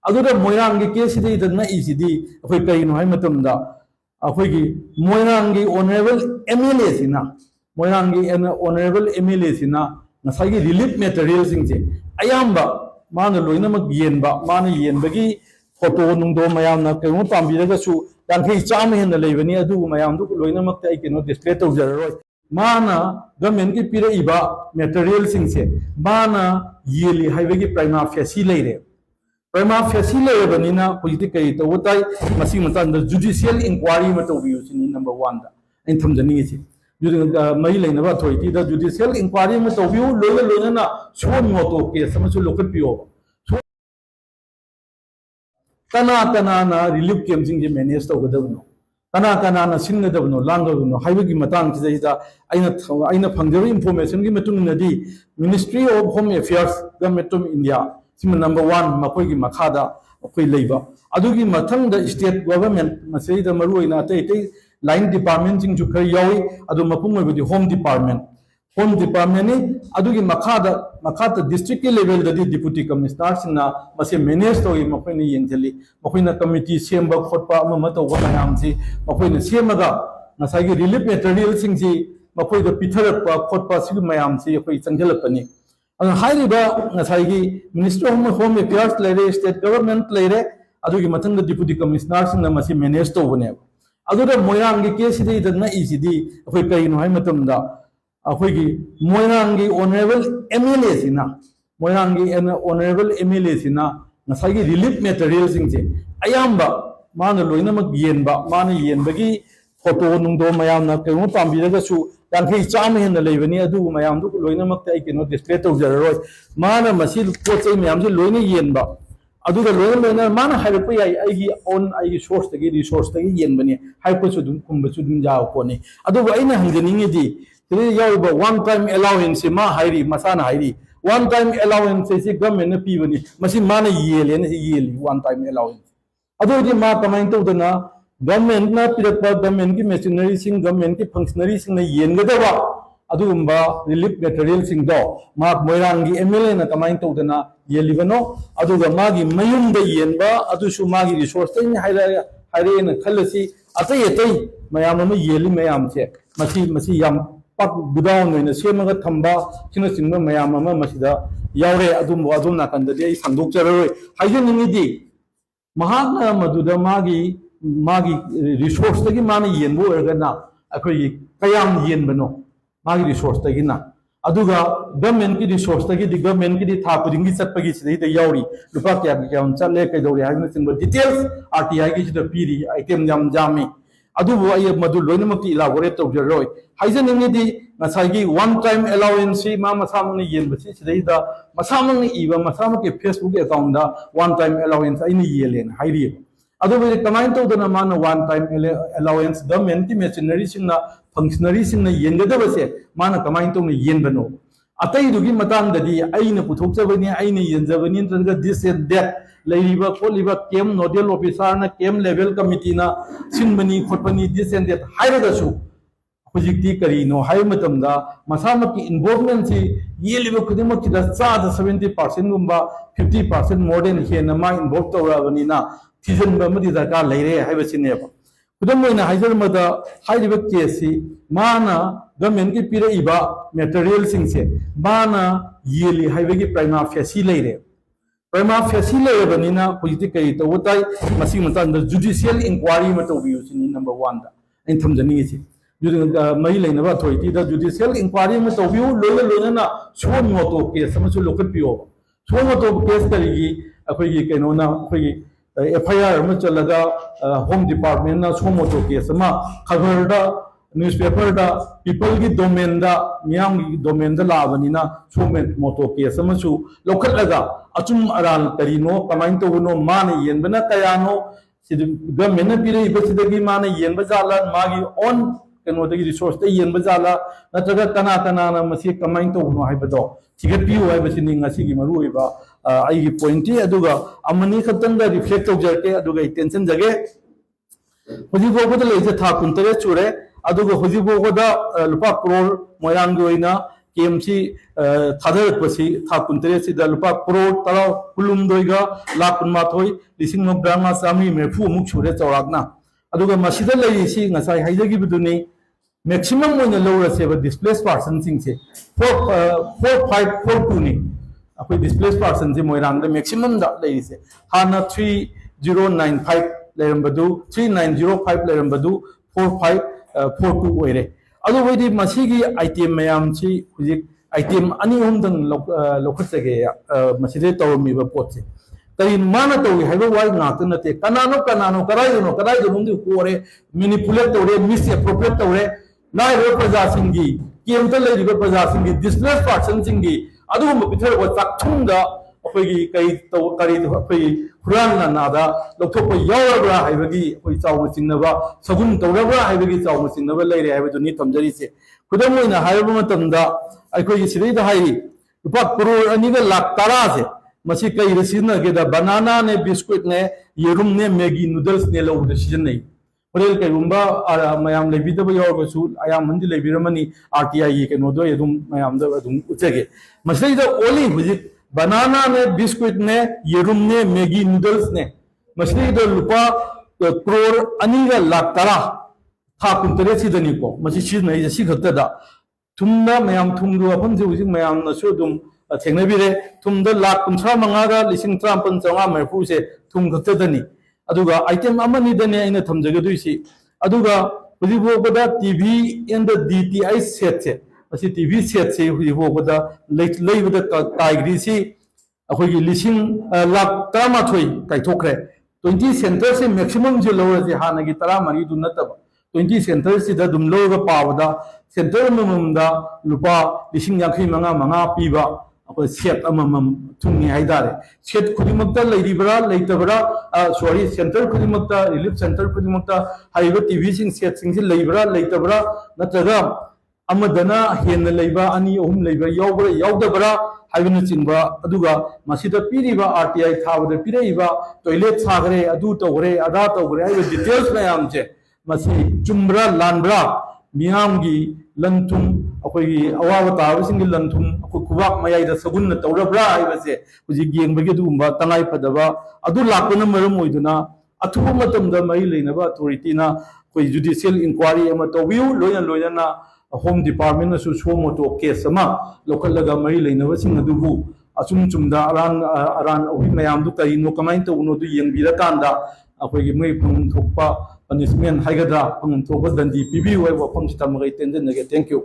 अदुदा मोइरांग की केस सिदे इदना इसिदी अखोई करिनो हाय मतमदा अखोई की मोइरांग की ऑनरेबल एमएलए सिना मोइरांग की ऑनरेबल एमएलए सिना नसाई रिलीफ मटेरियल सिंगसे अयाम्बा माना लोइनमक येनबा माना येनबगी फोटो नुंदो मयामना केनो पांबिरगसु यांखै चाम हेन लेबनी अदु मयामदु लोइनमक ताई केनो डिस्प्ले तौजररोय माना गवर्नमेंट की पीरे इबा मटेरियल सिंगसे माना येली हाइवेगी प्राइमा फेसी लेरे प्राइमा फेसी लेबनीना हुजिति कई तवताई मसी मतन जुडिशियल इंक्वायरी म तौबियो सिनी नंबर 1 दा इन थमजनी छि मई लेनबा अथॉरिटी दा जुडिशियल इंक्वायरी म तौबियो लोना सो मोटो केस समसु लोकल पियो तना रिलीफ कैंप सिंग जे मैनेज तौगदबनो तना सिंगदबनो लांगदबनो हाइवेगी मतंग सिदा अइना फंगजब इंफॉर्मेशन की मतुंग नदी ministry of home affairs government of India SIM number 1 मकोई मखादा अखोई लेबा अदुगी मथंग द स्टेट गवर्नमेंट मसेदा मरुइना ते लाइन डिपार्टमेंट सिंग जु खर यावी अदु मपुंग ओइबदी होम डिपार्टमेंट ने अदुगी मखादा डिस्ट्रिक्ट के लेवल ददी डिप्यूटी कमिश्नर सिंगना मसे मैनेज तोई मखोइना येंजली मखोइना कमिटी सेमबा खोटपा अमा तौबा मयाम सि मखोइना सेमगा नसागी रिलीफ मटेरियल सिंग सि मखोइदा पिथरपा खोटपा सि मयाम सि अखोइ चंगलपनी मिनिस्टर ऑफ होम अफेयर्स लेरे स्टेट गवर्नमेंट लेरे अदुगी मथंग डिप्यूटी कमिश्नर सिंगना मसे मैनेज तौबने अदुदा मोइरांग की केस सिदे इदना इसिदी अखोइ करिनो हाय मतमदा अखोई की मोइरांग की ऑनरेबल एमएलए सिना मोइरांग की ऑनरेबल एमएलए सिना नसाई रिलीफ मटेरियल सिंगसे अयाम्बा माना लोइनमक येनबा माना येनबगी फोटो नुंदो मयामना केनो पांबिरगसु यांखै चाम हेन लेबनी अदु मयामदु लोइनमक ताई केनो डिस्प्ले तौजररोय माना मसी पोचै मयामसे लोइना येनबा अदुगा लोइना माना हाइरप याई आइगी ओन आइगी सोर्स तगी रिसोर्स तगी येनबनी हाइपसु दुम कुंबसु दुम जाव कोनी अदुगा अइना हंजनिंगेदी वन टाइम अलाउंस मा हाइरी मसाना हाइरी वन टाइम अलाउंस से गवर्नमेंट ने पीबनी मसी माना येले ने येली वन टाइम अलाउंस अदोदि मा कमाइन तौदना गवर्नमेंट ना पिरकपा गवर्नमेंट की मशीनरी सिंग गवर्नमेंट की फंक्शनरी सिंग ने येनगदबा अदुगुंबा रिलीफ मटेरियल सिंग दो मा मोइरांगी एमएलए ना कमाइन तौदना येलिबनो अदुगा मागी मयुम दे येनबा अदुसु मागी रिसोर्स तै हाइरे न खलसी अतै अतै मयाम म येली मयाम से मसी याम पाक गुदाउन होइना सेमगा थंबा सिना सिंबा मयाम अमा मसिदा यावरे अदुम अदुम नाकंददि आई संदोक चररोय हाइजनिंगिदि महात्मा मदुदा मागी रिसोर्स तगी माना येनबो ओरगना अखोई कयाम येनबनो मागी रिसोर्स तगी ना अदुगा गवर्नमेंट की रिसोर्स तगी गवर्नमेंट की था पुदिंगी चटपगी सिदा यावरी लुपा क्या चले कइदौरे हाइना सिंबा डिटेल्स आरटीआई की सिदा पीरी आइटम जाम जामी अदुबो आई मदु लोइनमक इलाबोरेट तौजरोय हाइजनिंगिदि नसागी वन टाइम अलाउंस मा मसामने येनबसी सिदैदा मसामने इबा मसामके फेसबुक अकाउंट दा वन टाइम अलाउंस आइनि येलेन हाइरि अदुबो कमाइन तौदना मान वन टाइम अलाउंस गवर्नमेंट की मशीनरी सिंगना फंक्शनरी सिंगना येनगदबसे मान कमाइन तौने येनबनो अतैदुगी मतांगदि आइना पुथोकजबनी आइना येनजबनी नत्रगा दिस एंड दैट लेरिबा खोलिबा केम नोडल ऑफिसर ना केम लेवल कमिटी ना सिनबनी खोटबनी दिस एंड दैट हाइरगसु हुजिक्ति करिनो हाइ मतमदा मसामकी इन्वॉल्वमेंट सी येलिबा खुदिमकी दा चादा 70% गुंबा 50% मोर देन हेन मा इन्वॉल्व तौराबनीना थिजनबा मदि दरकार लेरे हाइबसिनेबा खुदम मोइना हाइजरमदा हाइरिबा केसी माना गवर्नमेंट की पीरे इबा मटेरियल सिंगसे माना येली हाइवेगी प्राइमा फेसी लेरे प्राइमा फेसी लेबनीना हुजिति कई तवताई मसी मतन जुडिशियल इंक्वायरी म तौबियो सिनी नंबर 1 दा इन थमजनी छि मई लेनबा अथॉरिटी दा जुडिशियल इंक्वायरी में तौबियो लोना सो मोटो केस समसु लोकल पियो सो मोटो केस करिगी अखोई केनोना अखोई एफआईआर में चलगा होम डिपार्टमेंट ना सो मोटो केस मा खबर दा न्यूज़पेपर दा पीपल की डोमेन दा मियाम की डोमेन दा लाबनीना सो मोटो केस समसु लोकल लगा अचुम अराल करिनो कमाइन तौनो मान येनबना कयानो गवर्नमेंट पीरे इबसिदगी मान येनबा जाला मागी ऑन कनोदगी रिसोर्स ते येनबा जाला नत्रगा कना मसी कमाइन तौनो हाइबदो थिगपियो हाइबसिनि ngasi gi maru iba ai gi point aduga amani khatang da reflect tawjarte aduga tension jage hoji bo da leje tha kuntare chure aduga hoji bo da lupa crore moirang gi oina केम से थादरपसी था कुंतरे से लुपा करोड़ तरा कुलुमदोइगा लाख कुनमाथोई लिसिंग मौद्रांगा चामी मेफू मुक सुरे चौराकना अदुगा मसीदा लैसी ngасai हाइजगिबदुनी maximum मोइना लौरसेबा डिस्प्लेस पर्सन सिंगसे 4542 नि अखोई डिस्प्लेस पर्सन से मोइरांग द मैक्सिमम दा लैसे हाना 3095 लेरंबदु 3905 लेरंबदु 4542 ओइरे अदु वैदि मसीगी आइटम मयाम सी हुजिक आइटम अनि होमदंग लोखसगे मसीदे तौरमीबा पोतसे तरी माना तौगे हाइबा वाइ नात नते कनानो कराइदनो होरे मैनिपुलेट तौरे मिस एप्रोप्रिएट तौरे नाइरो प्रजा सिंगी केमत लेरिबा प्रजा सिंगी डिस्प्लेस पर्सन सिंगी अदुगुम पिथरबा चाकथुंगा अखोइगी करी अखोइ हुरान नादा लौथोप यावरब्रा हाइबगी अखोइ चाउम सिंगनबा सगुन तौरब्रा हाइबगी चाउम सिंगनबा लेरे हाइबदुनी तमजरीसे खुदम ओइना हाइबा मतमदा अखोइगी सिदैदा हाइरी रुपा करोड़ अनिगा लाख तरा से मसी कई रसीनगेदा बनाना ने बिस्कुट ने येरुम ने मैगी नूडल्स ने लौद सीजन होरेल कईगुंबा मयाम लेबीदब यावरबसु आयाम मंदि लेबीरमनी आरटीआई केनोदो यदुम मयाम द अदुम उचगे मसलीदा ओली हुजिक बनाना ने बिस्कुट ने येरुम ने मैगी नूडल्स ने मसलीदा लुपा करोड़ अनिगा लाख तरा था कुंतरे सिदनिको मसी सिजनई जसी खतदा थुमना मयाम थुमदु अफमजे हुजिक मयाम नसु दुम थेंगनबिरे थुमद लाख 35 लिसिंग 53 मरफू से थुम खतदनी अदुगा आइटम अमनी दने आइना थमजगदुइसी अदुगा हुजिबोगदा टीवी एंड डीटीआई सेट से असी टीवी सेट से हुजिबोगदा लेबदा टाइग्रीसी अखोगी लिसिंग लाख 13 काइथोखरे 20 सेंटर से मैक्सिमम जे लोरजे हानगी 13 दु नतब 20 सेंटर से दुम लोगा पावदा सेंटर ममदा लुपा लिसिंग 55 पीबा सेट थुंगी हाइदारे सेट खुदिमक्ता लेरिबरा लेतबरा सॉरी सेंटर खुदिमक्ता रिलीफ सेंटर खुदिमक्ता हाइबा टीवी सिंग सेट सिंग से लेबरा लेतबरा नत्रगा अमदना हेन लेबा अनि ओहुम लेबा यावबरा यावदबरा हाइबन चिंबा अदुगा मसिदा पीरिबा आरटीआई थाबदा पीरेबा टॉयलेट सागरे अदु तोगरे आदा तोगरे हाइबा डिटेल्स मयाम से मसी चुमब्रा लानब्रा मियामगी लंथुम अखोई अवाब ताबसिंग लंथुम अखो कुबाक मयाइदा सगुन तौरब्रा हाइबसे हुजि गेंबगे दुंबा तंगाई फदबा अदु लापन मरम होइदुना अथुब मतमदा मई लेनबा अथॉरिटीना कोई जुडिशियल इंक्वायरी अमा तोबिउ लोयना होम डिपार्टमेंट सु सोमोटो केस अमा लोकलगा मई लेनबा सिंग अदुबु असुम चुमदा अरान ओहि मयाम दु करिनो कमाइन तौनो दु येंबिरा कांदा अखोई मई फंग थोपा पनिशमेंट हाइगदा फंग थोपा दंदी पीबी वै वफम सितमगै टेंजन नगे थैंक यू